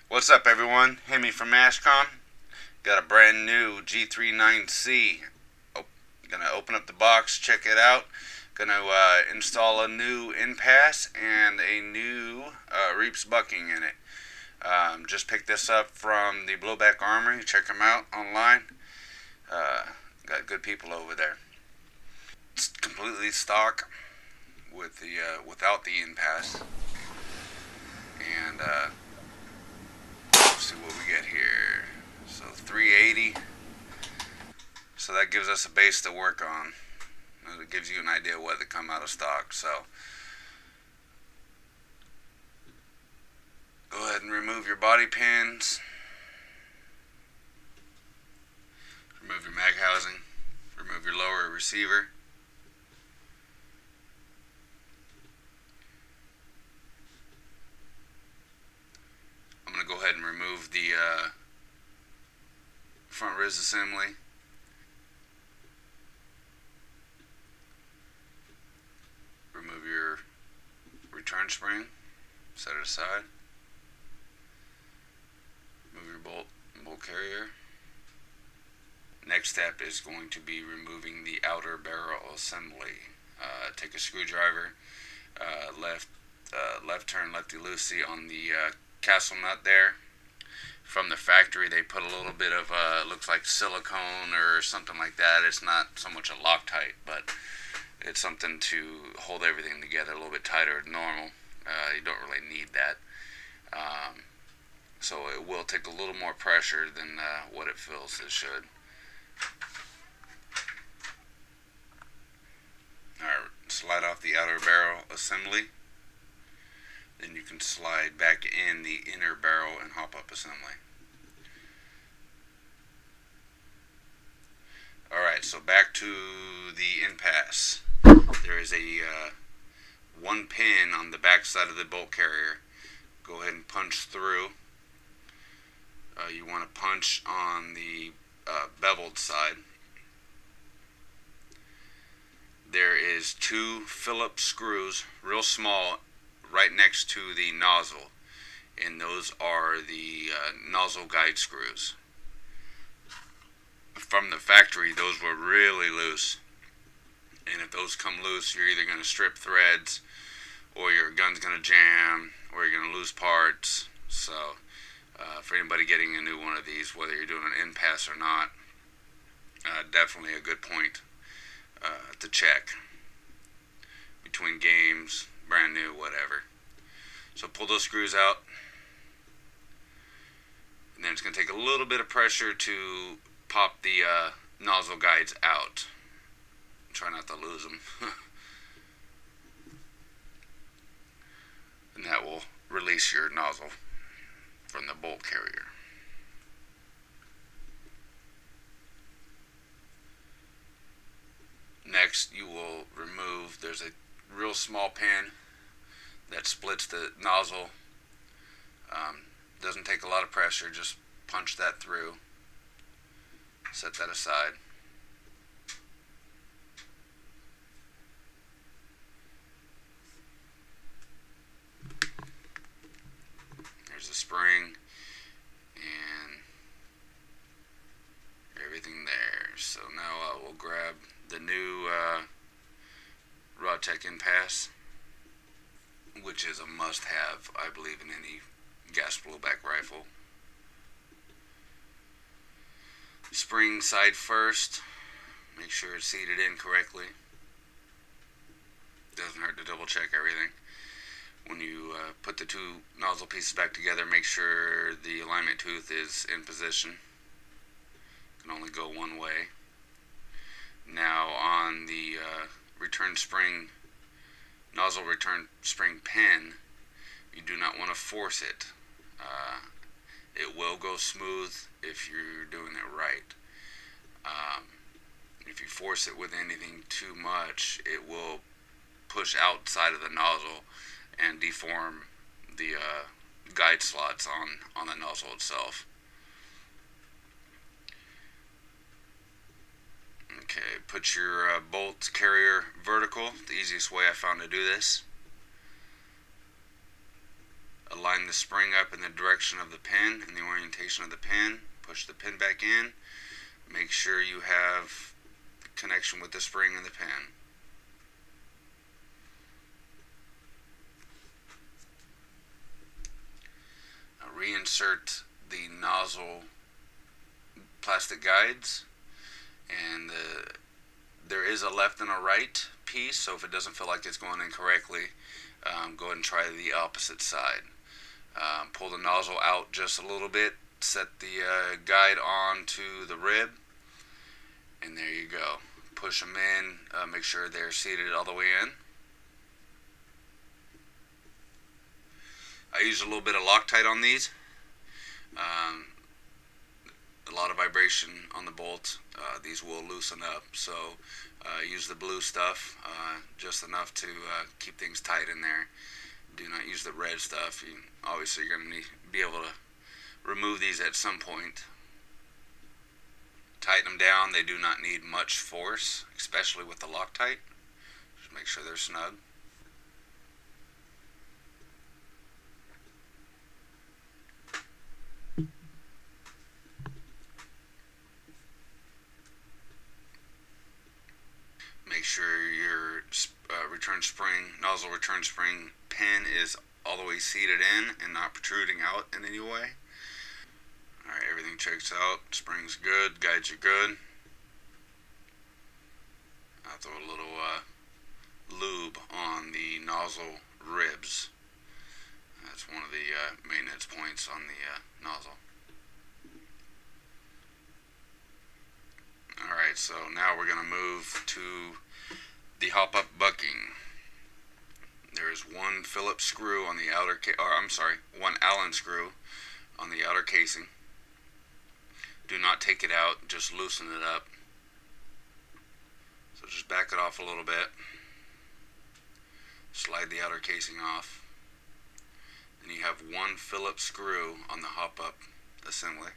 What's up, everyone? Hemi from Ashcom. Got a brand new G39C. Gonna open up the box, check it out. Gonna install a new NPAS and a new Reaps Bucking in it. Just picked this up from the Blowback Armory. Check them out online. Got good people over there. It's completely stock with the without the NPAS. And let's see what we get here. So 380. So that gives us a base to work on. It gives you an idea of what they come out of stock. So go ahead and remove your body pins. Remove your mag housing. Remove your lower receiver. I'm going to go ahead and remove the front ris assembly. Remove your return spring. Set it aside. Remove your bolt carrier. Next step is going to be removing the outer barrel assembly. Take a screwdriver, left turn lefty-loosey on the castle nut there. From the factory, they put a little bit of looks like silicone or something like that. It's not so much a Loctite, but it's something to hold everything together a little bit tighter than normal. You don't really need that. So it will take a little more pressure than what it feels it should. Alright, slide off the outer barrel assembly. Then you can slide back in the inner barrel and hop-up assembly. Alright, so back to the NPAS. There is a one pin on the back side of the bolt carrier. Go ahead and punch through. You want to punch on the beveled side. There is two Phillips screws, real small, right next to the nozzle, and those are the nozzle guide screws. From the factory, those were really loose, and if those come loose, you're either going to strip threads, or your gun's going to jam, or you're going to lose parts. So for anybody getting a new one of these, whether you're doing an NPAS or not, definitely a good point to check between games, brand new, whatever. So pull those screws out, and then it's going to take a little bit of pressure to pop the nozzle guides out. Try not to lose them. And that will release your nozzle from the bolt carrier. Next, you will remove, there's a real small pin that splits the nozzle. Doesn't take a lot of pressure, just punch that through. Set that aside. There's the spring and everything there. So now I will grab the new Tech NPAS, which is a must-have, I believe, in any gas blowback rifle. Spring side first. Make sure it's seated in correctly. Doesn't hurt to double check everything. When you put the two nozzle pieces back together, make sure the alignment tooth is in position. It can only go one way. Now on the return spring, nozzle return spring pin, you do not want to force it. It will go smooth if you're doing it right. If you force it with anything too much, it will push outside of the nozzle and deform the guide slots on the nozzle itself. Okay, put your bolt carrier vertical. The easiest way I found to do this. Align the spring up in the direction of the pin and the orientation of the pin. Push the pin back in. Make sure you have connection with the spring and the pin. Now reinsert the nozzle plastic guides, and there is a left and a right piece, so if it doesn't feel like it's going in correctly, go ahead and try the opposite side. Pull the nozzle out just a little bit, set the guide onto the rib, and there you go. Push them in, make sure they're seated all the way in. I use a little bit of Loctite on these. A lot of vibration on the bolt. These will loosen up, so use the blue stuff, just enough to keep things tight in there. Do not use the red stuff. Obviously you're going to be able to remove these at some point. Tighten them down. They do not need much force, especially with the Loctite. Just make sure they're snug. Make sure your nozzle return spring pin is all the way seated in and not protruding out in any way. Alright, everything checks out. Spring's good, guides are good. I'll throw a little lube on the nozzle ribs. That's one of the maintenance points on the nozzle. Alright, so now we're going to move to the Hopup bucking. There is one Phillips screw on the outer one Allen screw on the outer casing. Do not take it out, just loosen it up. So just back it off a little bit. Slide the outer casing off. Then you have one Phillips screw on the Hopup assembly.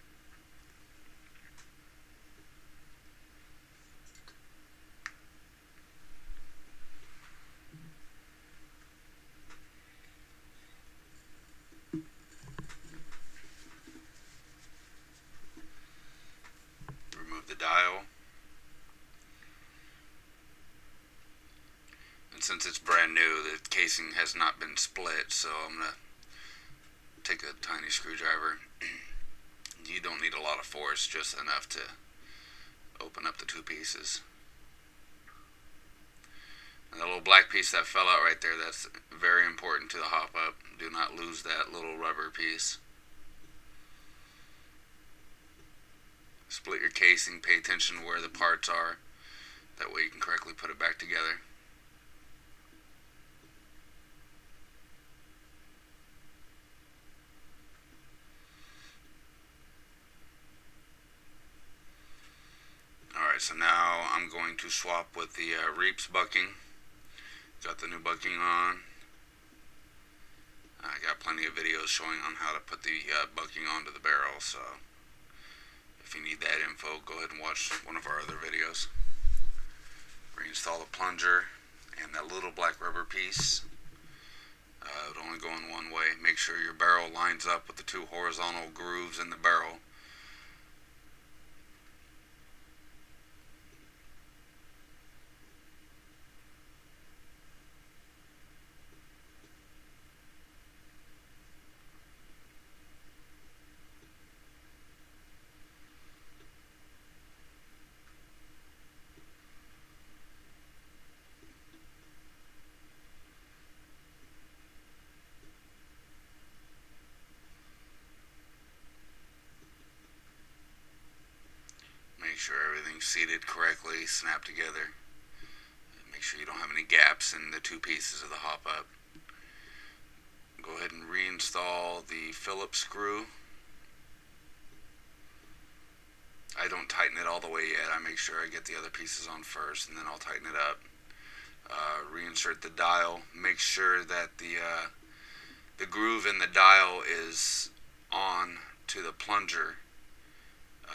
The dial, and since it's brand new, the casing has not been split, so I'm going to take a tiny screwdriver. You don't need a lot of force, just enough to open up the two pieces. And the little black piece that fell out right there, that's very important to the Hopup. Do not lose that little rubber piece. Split your casing, pay attention to where the parts are. That way you can correctly put it back together. Alright, so now I'm going to swap with the Reaps bucking. Got the new bucking on. I got plenty of videos showing on how to put the bucking onto the barrel, so if you need that info, go ahead and watch one of our other videos. Reinstall the plunger and that little black rubber piece. It would only go in one way. Make sure your barrel lines up with the two horizontal grooves in the barrel. Make sure everything's seated correctly, snap together. Make sure you don't have any gaps in the two pieces of the Hopup. Go ahead and reinstall the Phillips screw. I don't tighten it all the way yet. I make sure I get the other pieces on first, and then I'll tighten it up. Reinsert the dial. Make sure that the groove in the dial is on to the plunger,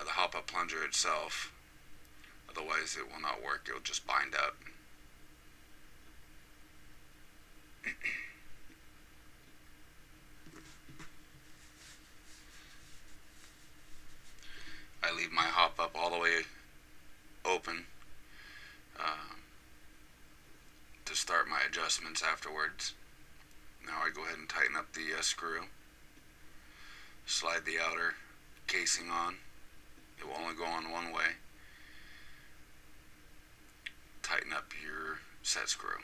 the Hopup plunger itself. Otherwise it will not work. It will just bind up. pop up all the way open to start my adjustments afterwards. Now I go ahead and tighten up the screw. Slide the outer casing on. It will only go on one way. Tighten up your set screw.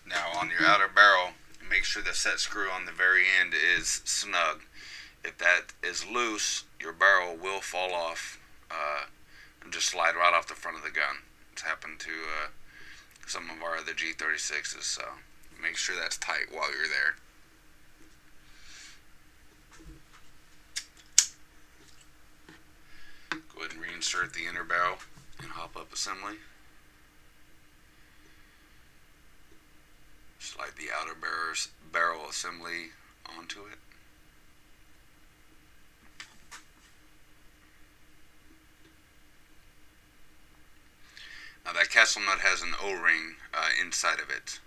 Now on your outer barrel, make sure the set screw on the very end is snug. If that is loose, your barrel will fall off and just slide right off the front of the gun. It's happened to some of our other G36s, so make sure that's tight while you're there. Go ahead and reinsert the inner barrel and hop-up assembly. Slide the outer barrel assembly onto it. Now that castle nut has an O-ring inside of it.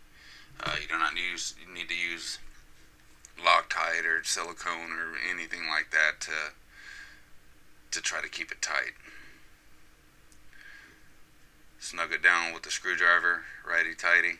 You need to use Loctite or silicone or anything like that to try to keep it tight. Snug it down with the screwdriver, righty-tighty.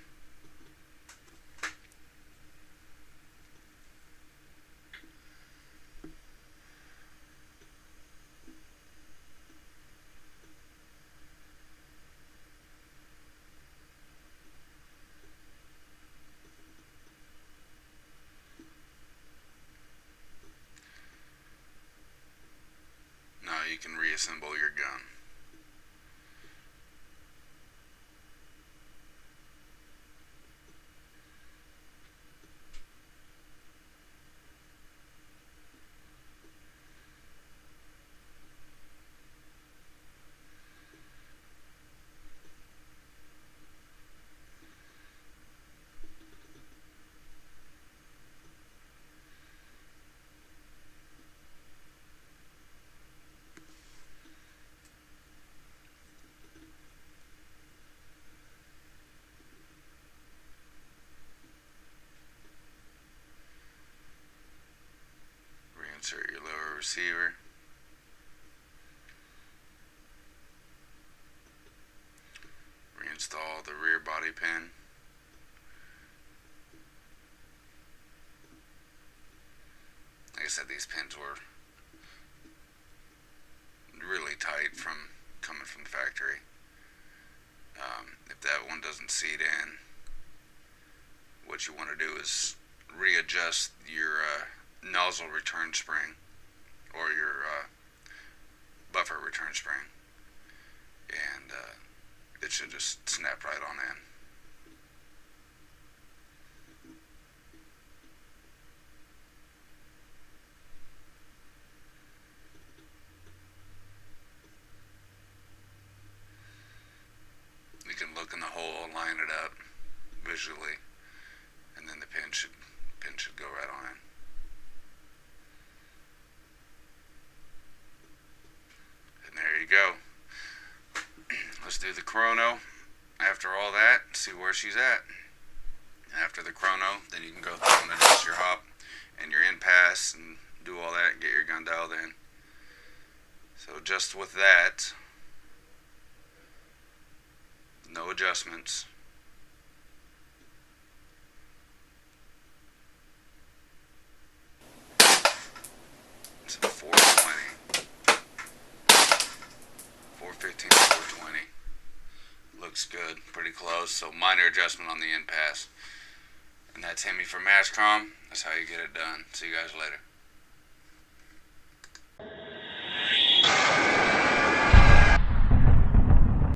You can reassemble your gun. Insert your lower receiver. Reinstall the rear body pin. Like I said, these pins were really tight from coming from the factory. If that one doesn't seat in, what you want to do is readjust your nozzle return spring or your buffer return spring, and it should just snap right on in. You can look in the hole and line it up visually, and then the pin should go right on in. There you go. Let's do the chrono. After all that, see where she's at. After the chrono, then you can go through and adjust your hop and your NPAS and do all that and get your gun dialed in. So just with that, no adjustments. It's a 420. 415 to 420. Looks good, pretty close. So minor adjustment on the NPAS. And that's Hemi from Mashcom. That's how you get it done. See you guys later.